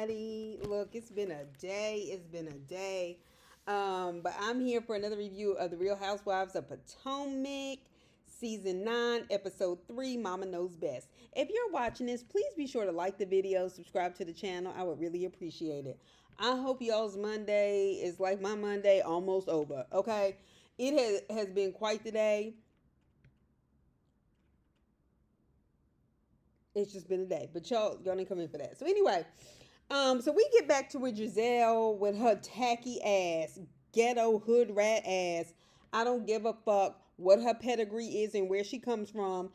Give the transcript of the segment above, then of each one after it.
everybody. Look, it's been a day. It's been a day. But I'm here for another review of The Real Housewives of Potomac, Season 9, Episode 3, Mama Knows Best. If you're watching this, please be sure to like the video, subscribe to the channel. I would really appreciate it. I hope y'all's Monday is like my Monday, almost over, okay? It has been quite the day. It's just been a day, but y'all didn't come in for that. So anyway, so we get back to with Giselle with her tacky ass, ghetto hood rat ass. I don't give a fuck what her pedigree is and where she comes from.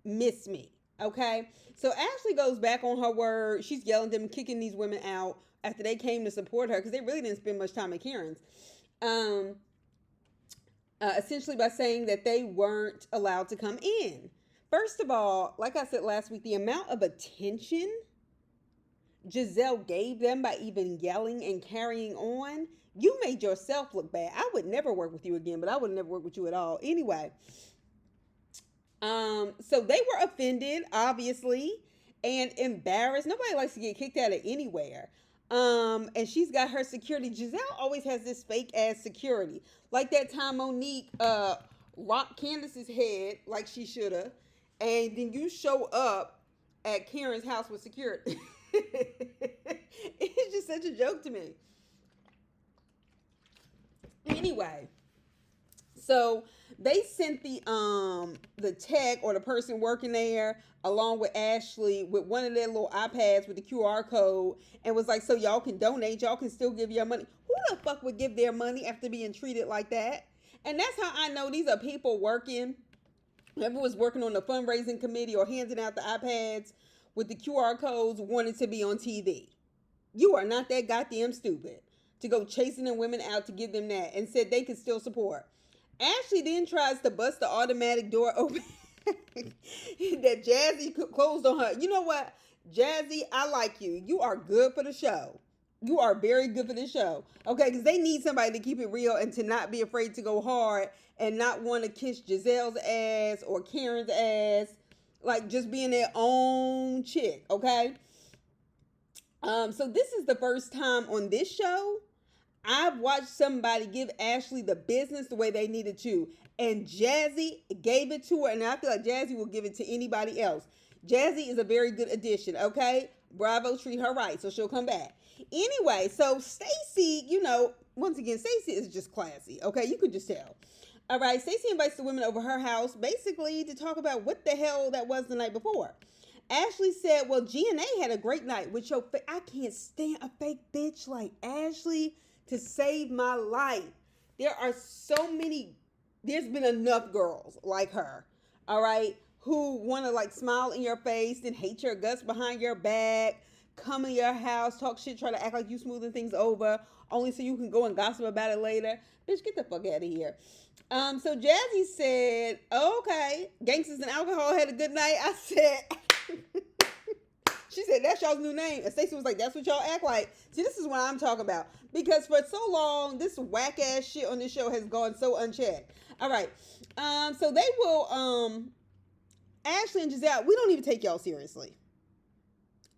Miss me, okay? So Ashley goes back on her word. She's yelling at them, kicking these women out after they came to support her because they really didn't spend much time at Karen's. Essentially by saying that they weren't allowed to come in. First of all, like I said last week, the amount of attention Giselle gave them by even yelling and carrying on, you made yourself look bad. I would never work with you again, but I would never work with you at all. Anyway, so they were offended, obviously, and embarrassed. Nobody likes to get kicked out of anywhere. And she's got her security. Giselle always has this fake ass security. Like that time Monique rocked Candace's head like she should have. And then you show up at Karen's house with security. It's just such a joke to me. Anyway, so they sent the tech or the person working there along with Ashley with one of their little iPads with the QR code and was like, so y'all can donate, y'all can still give your money. Who the fuck would give their money after being treated like that? And that's how I know these are people working. Whoever was working on the fundraising committee or handing out the iPads with the QR codes wanted to be on TV. You are not that goddamn stupid to go chasing them women out to give them that and said they could still support. Ashley then tries to bust the automatic door open that Jazzy closed on her. You know what? Jazzy, I like you. You are good for the show. You are very good for the show. Okay, because they need somebody to keep it real and to not be afraid to go hard and not want to kiss Giselle's ass or Karen's ass. Like just being their own chick, okay? So this is the first time on this show I've watched somebody give Ashley the business the way they needed to. And Jazzy gave it to her. And I feel like Jazzy will give it to anybody else. Jazzy is a very good addition, okay? Bravo, treat her right, so she'll come back. Anyway, so Stacey, once again, Stacey is just classy, okay? You could just tell. All right, Stacey invites the women over her house, basically to talk about what the hell that was the night before. Ashley said, well, G&A had a great night with your I can't stand a fake bitch like Ashley to save my life. There are so many, there's been enough girls like her, all right, who want to like smile in your face and hate your guts behind your back, come in your house, talk shit, try to act like you smoothing things over, only so you can go and gossip about it later. Bitch, get the fuck out of here. So Jazzy said, oh, okay, gangsters and alcohol had a good night. I said, she said, that's y'all's new name. And Stacey was like, that's what y'all act like. See, this is what I'm talking about. Because for so long, this whack ass shit on this show has gone so unchecked. All right. So they will, Ashley and Giselle, we don't even take y'all seriously.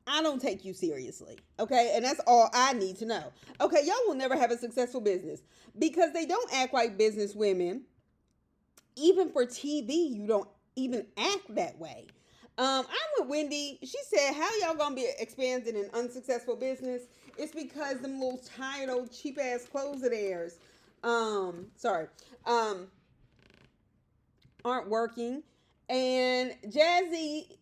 I don't take you seriously, okay? And that's all I need to know. Okay, y'all will never have a successful business because they don't act like business women. Even for TV, you don't even act that way. I'm with Wendy. She said, how y'all gonna be expanding an unsuccessful business? It's because them little tired old cheap ass clothes of theirs, aren't working. And Jazzy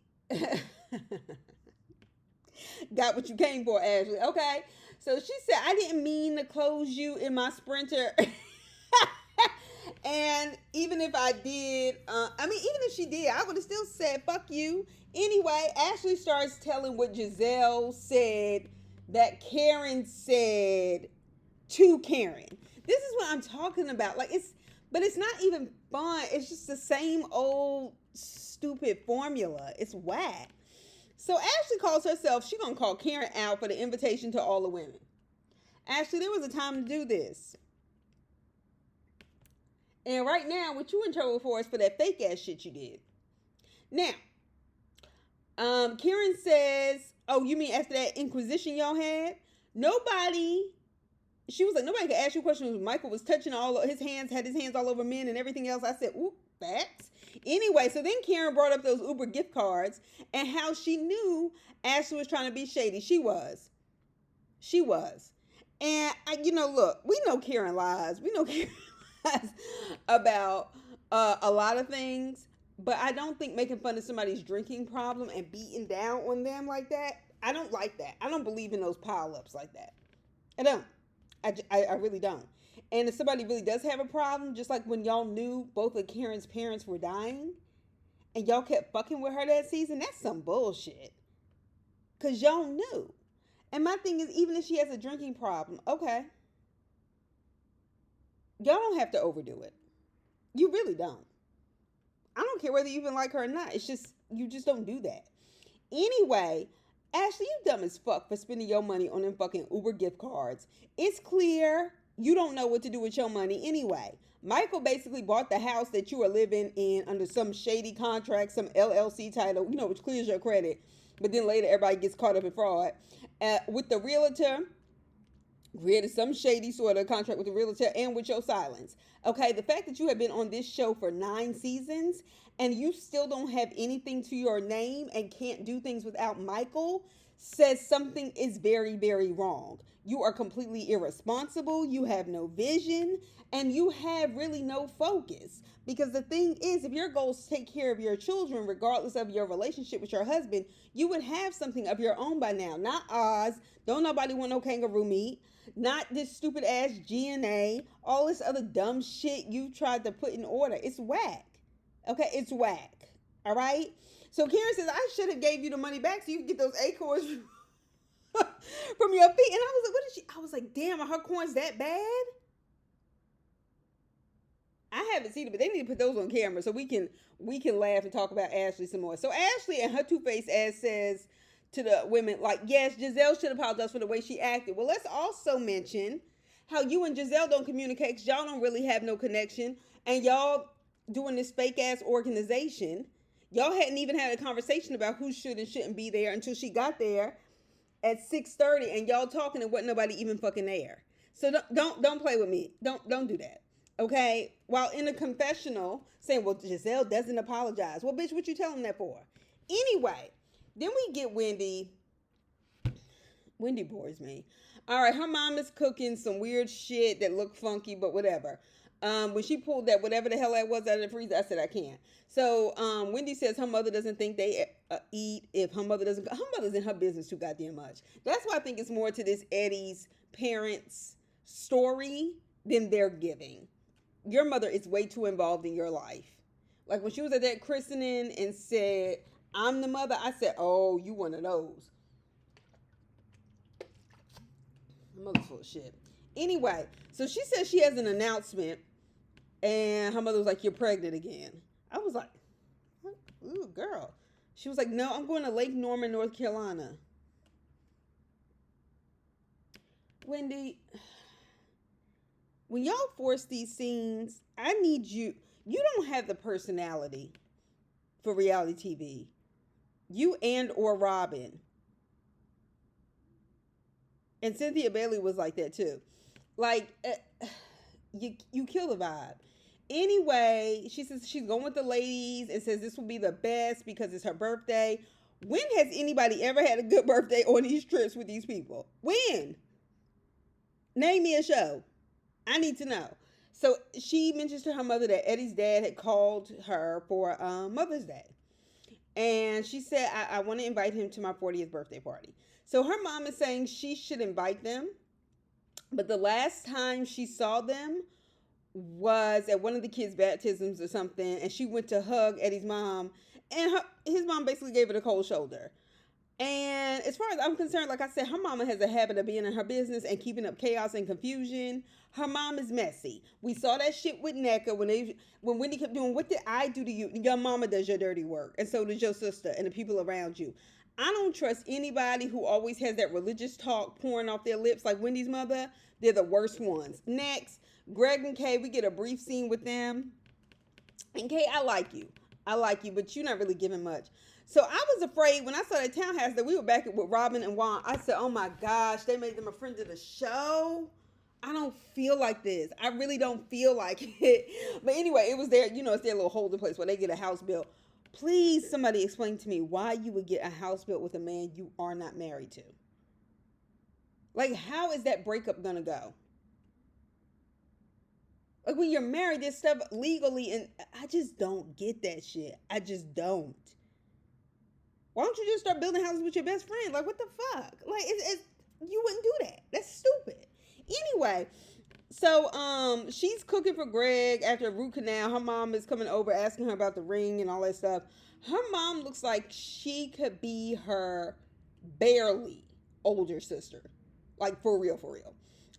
got what you came for, Ashley. Okay. So she said, I didn't mean to close you in my Sprinter. And even if I did, even if she did, I would have still said, fuck you. Anyway, Ashley starts telling what Giselle said that Karen said to Karen. This is what I'm talking about. But it's not even fun. It's just the same old stupid formula. It's whack. So Ashley calls herself, she's going to call Karen out for the invitation to all the women. Ashley, there was a time to do this. And right now, what you in trouble for is for that fake ass shit you did. Now, Karen says, Oh, you mean after that inquisition y'all had? Nobody. She was like, nobody could ask you questions. Michael was touching all of his hands, had his hands all over men and everything else. I said, ooh, facts. Anyway, so then Karen brought up those Uber gift cards and how she knew Ashley was trying to be shady. She was. She was. And, look, we know Karen lies. We know Karen lies about a lot of things. But I don't think making fun of somebody's drinking problem and beating down on them like that, I don't like that. I don't believe in those pile-ups like that. I don't. I really don't. And if somebody really does have a problem, just like when y'all knew both of Karen's parents were dying and y'all kept fucking with her that season, that's some bullshit. Because y'all knew. And my thing is, even if she has a drinking problem, okay, y'all don't have to overdo it. You really don't. I don't care whether you even like her or not. It's just, you just don't do that. Anyway, Ashley, you dumb as fuck for spending your money on them fucking Uber gift cards. It's clear you don't know what to do with your money anyway. Michael basically bought the house that you are living in under some shady contract, some LLC title, which clears your credit. But then later everybody gets caught up in fraud. With the realtor, created some shady sort of contract with the realtor and with your silence. Okay, the fact that you have been on this show for 9 seasons and you still don't have anything to your name and can't do things without Michael says something is very, very wrong. You are completely irresponsible. You have no vision and you have really no focus. Because the thing is, if your goal is to take care of your children, regardless of your relationship with your husband, you would have something of your own by now. Not Oz. Don't nobody want no kangaroo meat. Not this stupid ass GNA. All this other dumb shit you tried to put in order. It's whack. Okay, it's whack. All right? So Karen says, I should have gave you the money back so you could get those acorns from your feet. And I was like, what is she? I was like, damn, are her corns that bad? I haven't seen it, but they need to put those on camera so we can laugh and talk about Ashley some more. So Ashley and her two-faced ass says to the women, like, yes, Giselle should apologize for the way she acted. Well, let's also mention how you and Giselle don't communicate because y'all don't really have no connection. And y'all doing this fake-ass organization. Y'all hadn't even had a conversation about who should and shouldn't be there until she got there at 6:30 and y'all talking and wasn't nobody even fucking there. So don't play with me. Don't do that. Okay? While in a confessional saying, well, Giselle doesn't apologize. Well, bitch, what you telling that for? Anyway, then we get Wendy. Wendy bores me. All right, her mom is cooking some weird shit that looked funky, but whatever. When she pulled that whatever the hell that was out of the freezer, I said I can't. So Wendy says her mother doesn't think they eat if her mother doesn't. Her mother's in her business too goddamn much. That's why I think it's more to this Eddie's parents' story than they're giving. Your mother is way too involved in your life. Like when she was at that christening and said, I'm the mother, I said, oh, you one of those. My mother's full of shit. Anyway, so she said she has an announcement and her mother was like, you're pregnant again. I was like, ooh, girl. She was like, no, I'm going to Lake Norman, North Carolina. Wendy, when y'all force these scenes, I need you. You don't have the personality for reality TV. You and or Robin. And Cynthia Bailey was like that too. Like, you kill the vibe. Anyway, she says she's going with the ladies and says this will be the best because it's her birthday. When has anybody ever had a good birthday on these trips with these people? When? Name me a show. I need to know. So she mentions to her mother that Eddie's dad had called her for Mother's Day. And she said, I want to invite him to my 40th birthday party. So her mom is saying she should invite them. But the last time she saw them was at one of the kids' baptisms or something. And she went to hug Eddie's mom. And his mom basically gave it a cold shoulder. And as far as I'm concerned, like I said, her mama has a habit of being in her business and keeping up chaos and confusion. Her mom is messy. We saw that shit with NECA when Wendy kept doing, what did I do to you? Your mama does your dirty work. And so does your sister and the people around you. I don't trust anybody who always has that religious talk pouring off their lips like Wendy's mother. They're the worst ones. Next, Greg and Kay, we get a brief scene with them. And Kay, I like you, but you're not really giving much. So I was afraid when I saw that townhouse that we were back with Robin and Juan. I said, oh my gosh, they made them a friend of the show. I don't feel like this. I really don't feel like it. But anyway, it was their, it's their little holding place where they get a house built. Please, somebody explain to me why you would get a house built with a man you are not married to. Like, how is that breakup gonna go? Like, when you're married, there's stuff legally, and I just don't get that shit. I just don't. Why don't you just start building houses with your best friend? Like, what the fuck? Like, you wouldn't do that. That's stupid. Anyway, so she's cooking for Greg after a root canal. Her mom is coming over asking her about the ring and all that stuff. Her mom looks like she could be her barely older sister. Like, for real, for real.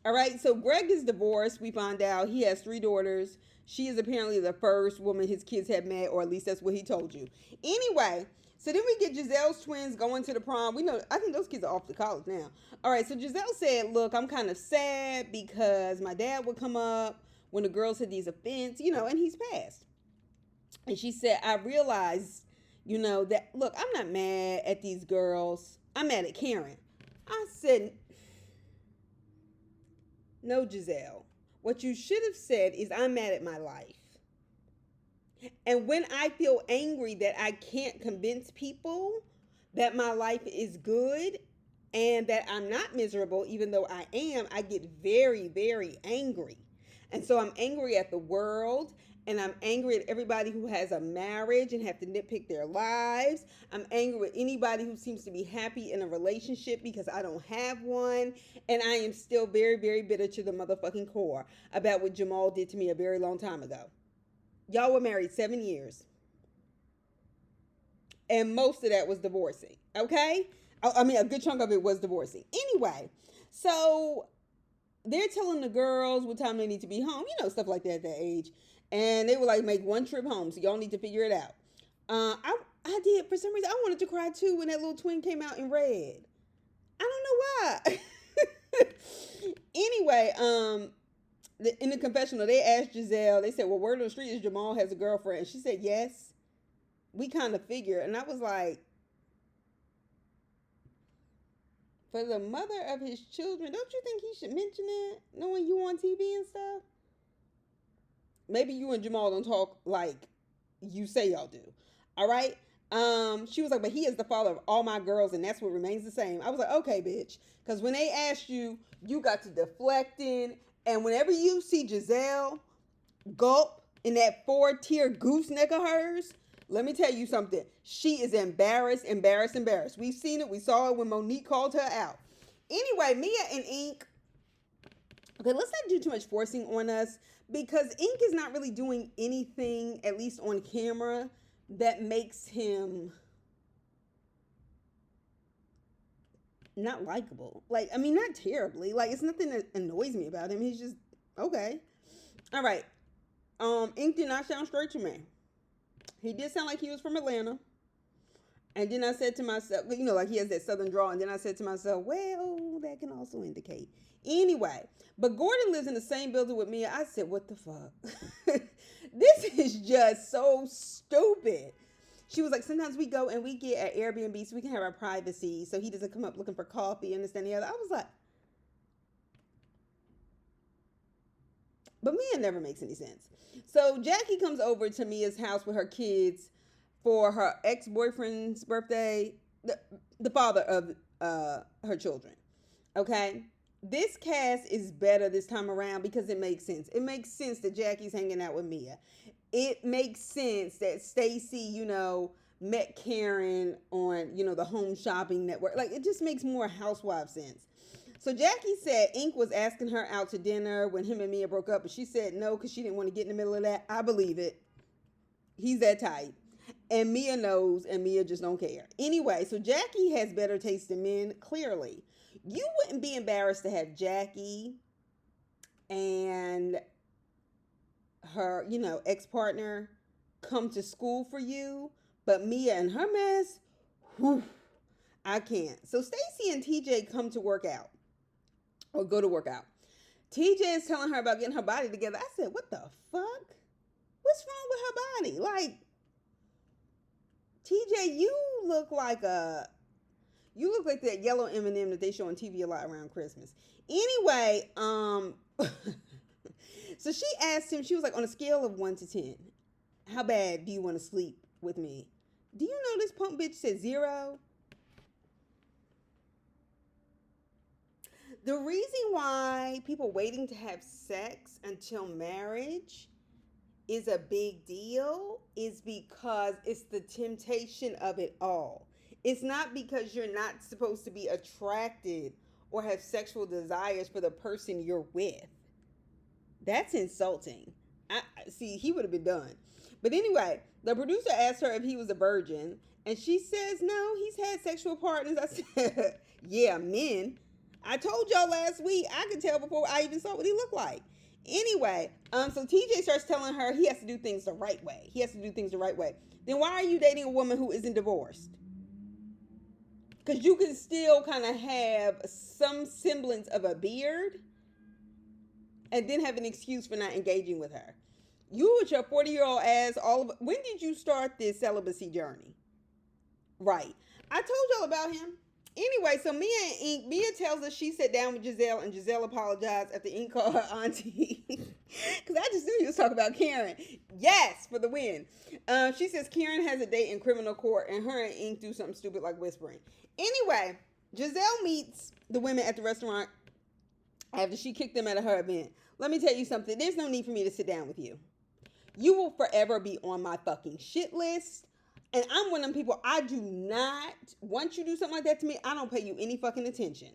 All right, so Greg is divorced. We find out he has 3 daughters. She is apparently the first woman his kids have met, or at least that's what he told you. Anyway, so then we get Giselle's twins going to the prom. We know, I think those kids are off to college now. All right, so Giselle said, look, I'm kind of sad because my dad would come up when the girls had these events, and he's passed. And she said, I realized, that, look, I'm not mad at these girls. I'm mad at Karen. I said, no, Giselle. What you should have said is, I'm mad at my life. And when I feel angry that I can't convince people that my life is good and that I'm not miserable, even though I am, I get very, very angry. And so I'm angry at the world, and I'm angry at everybody who has a marriage and have to nitpick their lives. I'm angry with anybody who seems to be happy in a relationship because I don't have one. And I am still very, very bitter to the motherfucking core about what Jamal did to me a very long time ago. Y'all were married 7 years. And most of that was divorcing, okay? I mean, a good chunk of it was divorcing. Anyway, so they're telling the girls what time they need to be home, stuff like that at that age. And they were like, make one trip home, so y'all need to figure it out. I did, for some reason, I wanted to cry too when that little twin came out in red. I don't know why. Anyway, in the confessional, they asked Giselle, they said, well, word on the street is Jamal has a girlfriend. And she said, yes. We kind of figured. And I was like, for the mother of his children, don't you think he should mention it, knowing you on TV and stuff? Maybe you and Jamal don't talk like you say y'all do. All right? She was like, but he is the father of all my girls, and that's what remains the same. I was like, okay, bitch. Because when they asked you, you got to deflecting. And whenever you see Giselle gulp in that 4-tier gooseneck of hers, let me tell you something. She is embarrassed. We've seen it. We saw it when Monique called her out. Anyway, Mia and Ink. Okay, let's not do too much forcing on us, because Ink is not really doing anything, at least on camera, that makes him not likable. Like, I mean, not terribly. Like, it's nothing that annoys me about him. He's just, okay. All right. Ink did not sound straight to me. He did sound like he was from Atlanta. And then I said to myself, like he has that southern drawl. And then I said to myself, well, that can also indicate. Anyway, but Gordon lives in the same building with me. I said, what the fuck? This is just so stupid. She was like, sometimes we go and we get at Airbnb so we can have our privacy, so he doesn't come up looking for coffee and this and the other. I was like, but Mia never makes any sense. So Jackie comes over to Mia's house with her kids for her ex-boyfriend's birthday, the father of her children. Okay? This cast is better this time around because it makes sense. It makes sense that Jackie's hanging out with Mia. It makes sense that Stacy, met Karen on, the home shopping network. Like, it just makes more housewife sense. So Jackie said Ink was asking her out to dinner when him and Mia broke up, but she said no because she didn't want to get in the middle of that. I believe it. He's that type. And Mia knows, and Mia just don't care. Anyway, so Jackie has better taste in men, clearly. You wouldn't be embarrassed to have Jackie and her, ex-partner come to school for you, but Mia and her mess, whew, I can't. So Stacy and TJ come to work out, or go to work out. TJ is telling her about getting her body together. I said, what the fuck? What's wrong with her body? Like, TJ, you look like that yellow M&M that they show on TV a lot around Christmas. Anyway, so she asked him, she was like, on a scale of 1 to 10, how bad do you want to sleep with me? Do you know this punk bitch said 0? The reason why people waiting to have sex until marriage is a big deal is because it's the temptation of it all. It's not because you're not supposed to be attracted or have sexual desires for the person you're with. That's insulting. See, he would have been done. But anyway, the producer asked her if he was a virgin, and she says, no, he's had sexual partners. I said, yeah, men. I told y'all last week, I could tell before I even saw what he looked like. Anyway, so TJ starts telling her he has to do things the right way. Then why are you dating a woman who isn't divorced? Because you can still kind of have some semblance of a beard and then have an excuse for not engaging with her. You with your 40-year-old ass, when did you start this celibacy journey? Right. I told y'all about him. Anyway, so Mia tells us she sat down with Giselle, and Giselle apologized after Ink called her auntie. Because I just knew you was talking about Karen. Yes, for the win. She says Karen has a date in criminal court, and her and Ink do something stupid like whispering. Anyway, Giselle meets the women at the restaurant after she kicked them out of her event. Let me tell you something. There's no need for me to sit down with you. You will forever be on my fucking shit list. And I'm one of them people, I do not, once you do something like that to me, I don't pay you any fucking attention.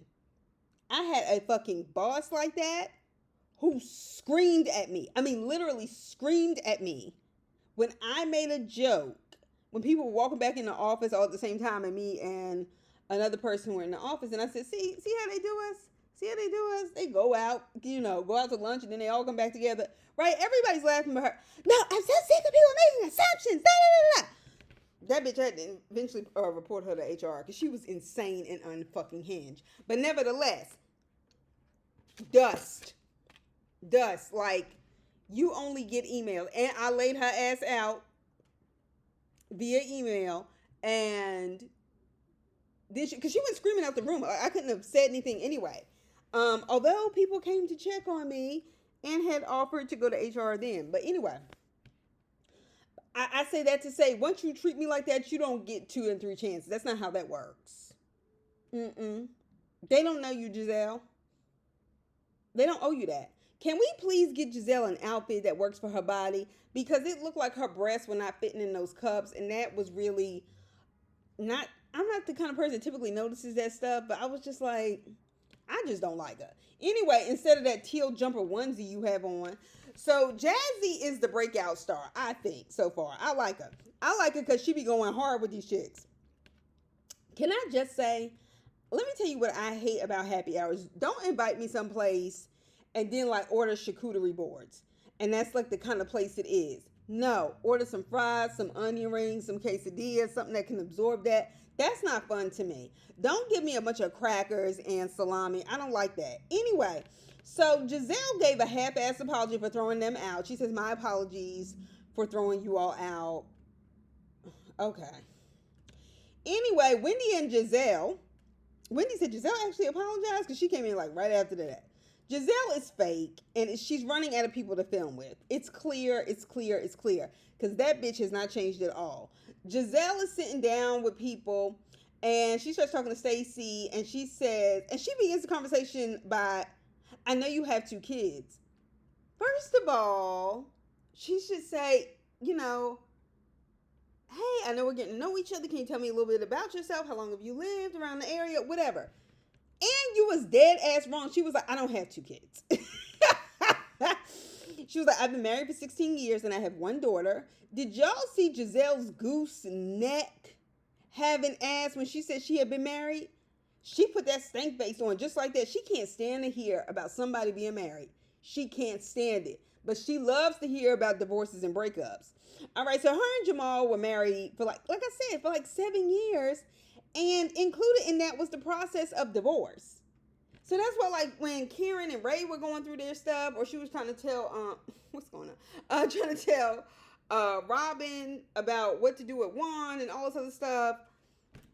I had a fucking boss like that who screamed at me. I mean, literally screamed at me when I made a joke. When people were walking back in the office all at the same time, and me and another person were in the office, and I said, see how they do us? See how they do us? They go out, go out to lunch, and then they all come back together. Right? Everybody's laughing at her. No, I'm so sick of people making assumptions. Da, da, da, da. That bitch had to eventually report her to HR because she was insane and unfucking hinged. But nevertheless, dust. Like, you only get emails. And I laid her ass out via email. And then because she went screaming out the room. I couldn't have said anything anyway. Although people came to check on me and had offered to go to HR then. But anyway, I say that to say, once you treat me like that, you don't get 2 and 3 chances. That's not how that works. They don't know you, Giselle. They don't owe you that. Can we please get Giselle an outfit that works for her body? Because it looked like her breasts were not fitting in those cups. And that was really not, I'm not the kind of person that typically notices that stuff. But I was just like, I just don't like her. Anyway, instead of that teal jumper onesie you have on. So Jazzy is the breakout star, I think, so far. I like her. I like her because she be going hard with these chicks. Can I just say, let me tell you what I hate about happy hours. Don't invite me someplace and then like order charcuterie boards. And that's like the kind of place it is. No, order some fries, some onion rings, some quesadillas, something that can absorb that. That's not fun to me. Don't give me a bunch of crackers and salami. I don't like that. Anyway, so Giselle gave a half-ass apology for throwing them out. She says, my apologies for throwing you all out. Okay. Anyway, Wendy said Giselle actually apologized because she came in like right after that. Giselle is fake and she's running out of people to film with. It's clear. Because that bitch has not changed at all. Giselle is sitting down with people and she starts talking to Stacey and she says, and she begins the conversation by, I know you have 2 kids. First of all, she should say, hey, I know we're getting to know each other. Can you tell me a little bit about yourself? How long have you lived around the area? Whatever. And you was dead ass wrong. She was like, I don't have 2 kids. She was like, I've been married for 16 years and I have 1 daughter. Did y'all see Giselle's goose neck having ass when she said she had been married? She put that stank face on just like that. She can't stand to hear about somebody being married. She can't stand it. But she loves to hear about divorces and breakups. All right, so her and Jamal were married for like I said, for like 7 years. And included in that was the process of divorce. So that's why, like, when Karen and Ray were going through their stuff, or she was trying to tell, what's going on? Trying to tell Robin about what to do with Juan and all this other stuff.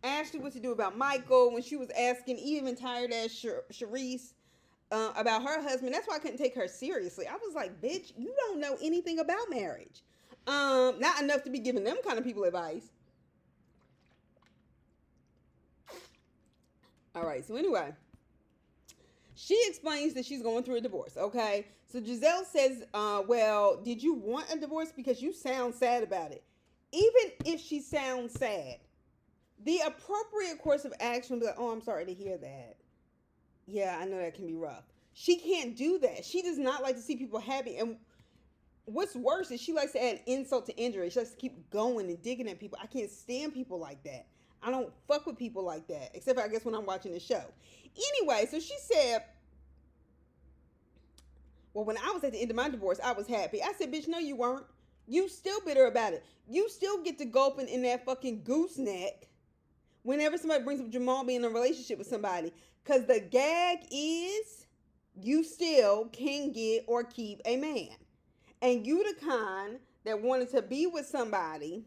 Ashley what to do about Michael when she was asking even tired ass Charisse about her husband. That's why I couldn't take her seriously. I was like, bitch, you don't know anything about marriage. Not enough to be giving them kind of people advice. All right, so anyway, she explains that she's going through a divorce, okay? So Giselle says, well, did you want a divorce? Because you sound sad about it. Even if she sounds sad, the appropriate course of action would be like, oh, I'm sorry to hear that. Yeah, I know that can be rough. She can't do that. She does not like to see people happy. And what's worse is she likes to add insult to injury. She likes to keep going and digging at people. I can't stand people like that. I don't fuck with people like that, except for, I guess, when I'm watching the show. Anyway, so she said, well, when I was at the end of my divorce, I was happy. I said, bitch, no, you weren't. You still bitter about it. You still get to gulping in that fucking gooseneck whenever somebody brings up Jamal being in a relationship with somebody. Because the gag is you still can get or keep a man. And you the kind that wanted to be with somebody,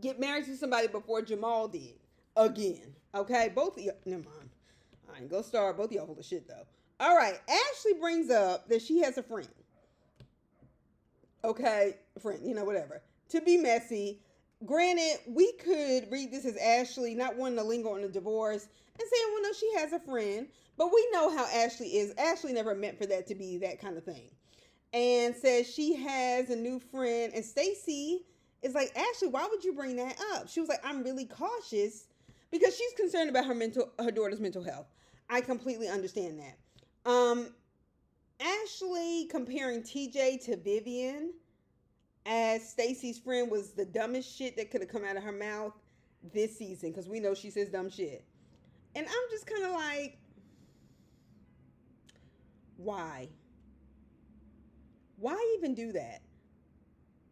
get married to somebody before Jamal did. Again. Okay? Both of you. Never mind. I ain't gonna start. Both of y'all full of shit, though. All right. Ashley brings up that she has a friend. Okay? Friend. You know, whatever. To be messy. Granted, we could read this as Ashley not wanting to linger on a divorce and saying, well, no, she has a friend. But we know how Ashley is. Ashley never meant for that to be that kind of thing. And says she has a new friend. And Stacey is like, Ashley, why would you bring that up? She was like, I'm really cautious because she's concerned about her daughter's mental health. I completely understand that. Ashley comparing TJ to Vivian as Stacey's friend was the dumbest shit that could have come out of her mouth this season, because we know she says dumb shit. And I'm just kind of like, why? Why even do that?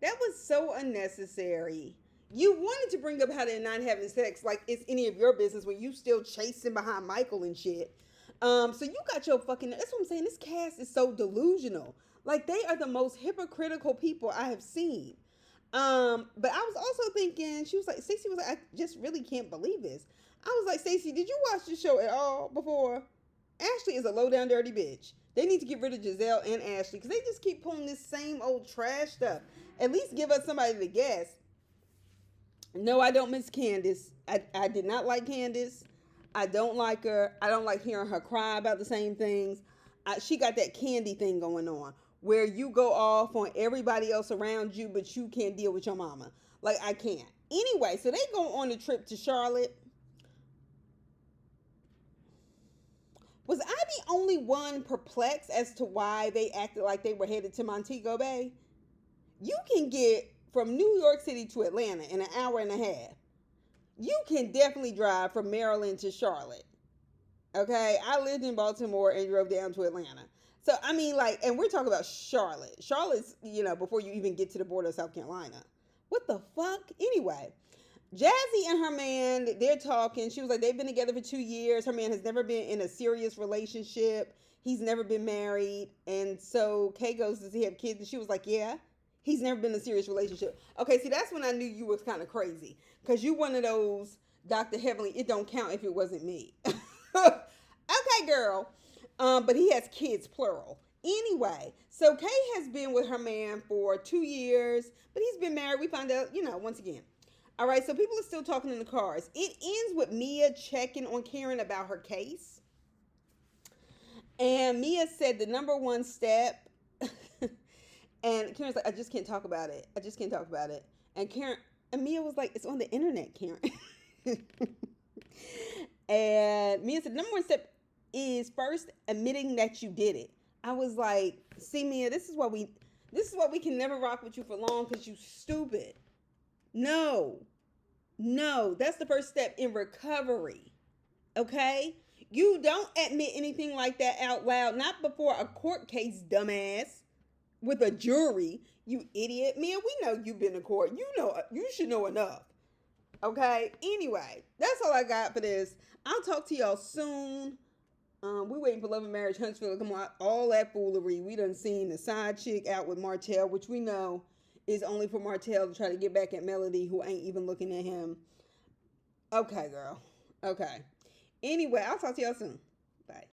That was so unnecessary. You wanted to bring up how they're not having sex like it's any of your business when you still chasing behind Michael and shit. So you got your fucking, that's what I'm saying. This cast is so delusional. Like, they are the most hypocritical people I have seen. But I was also thinking, she was like, Stacey was like, I just really can't believe this. I was like, Stacey, did you watch the show at all before? Ashley is a low down dirty bitch. They need to get rid of Giselle and Ashley because they just keep pulling this same old trash stuff. At least give us somebody to guess. No, I don't miss Candace. I did not like Candace. I don't like her. I don't like hearing her cry about the same things. She got that Candy thing going on where you go off on everybody else around you, but you can't deal with your mama. Like, I can't. Anyway, so they go on a trip to Charlotte. Was I the only one perplexed as to why they acted like they were headed to Montego Bay? You can get from New York City to Atlanta in an hour and a half. You can definitely drive from Maryland to Charlotte. Okay? I lived in Baltimore and drove down to Atlanta. So, I mean, like, and we're talking about Charlotte. Charlotte's, you know, before you even get to the border of South Carolina. What the fuck? Anyway, Jazzy and her man, they're talking. She was like, they've been together for 2 years. Her man has never been in a serious relationship. He's never been married. And so Kay goes, does he have kids? And she was like, yeah. He's never been in a serious relationship. Okay, see, that's when I knew you was kind of crazy. Because you one of those, Dr. Heavenly, it don't count if it wasn't me. Okay, girl. But he has kids, plural. Anyway, so Kay has been with her man for 2 years. But he's been married. We find out, you know, once again. All right, so people are still talking in the cars. It ends with Mia checking on Karen about her case. And Mia said the number one step... And Karen's like, I just can't talk about it. I just can't talk about it. And Mia was like, it's on the internet, Karen. And Mia said, number one step is first admitting that you did it. I was like, see, Mia, this is why we can never rock with you for long because you stupid. No, that's the first step in recovery. Okay? You don't admit anything like that out loud, not before a court case, dumbass. With a jury, you idiot. Mia, we know you've been to court. You know, you should know enough. Okay? Anyway, that's all I got for this. I'll talk to y'all soon. We're waiting for Love and Marriage Huntsville to come out. All that foolery. We done seen the side chick out with Martell, which we know is only for Martell to try to get back at Melody, who ain't even looking at him. Okay, girl. Okay. Anyway, I'll talk to y'all soon.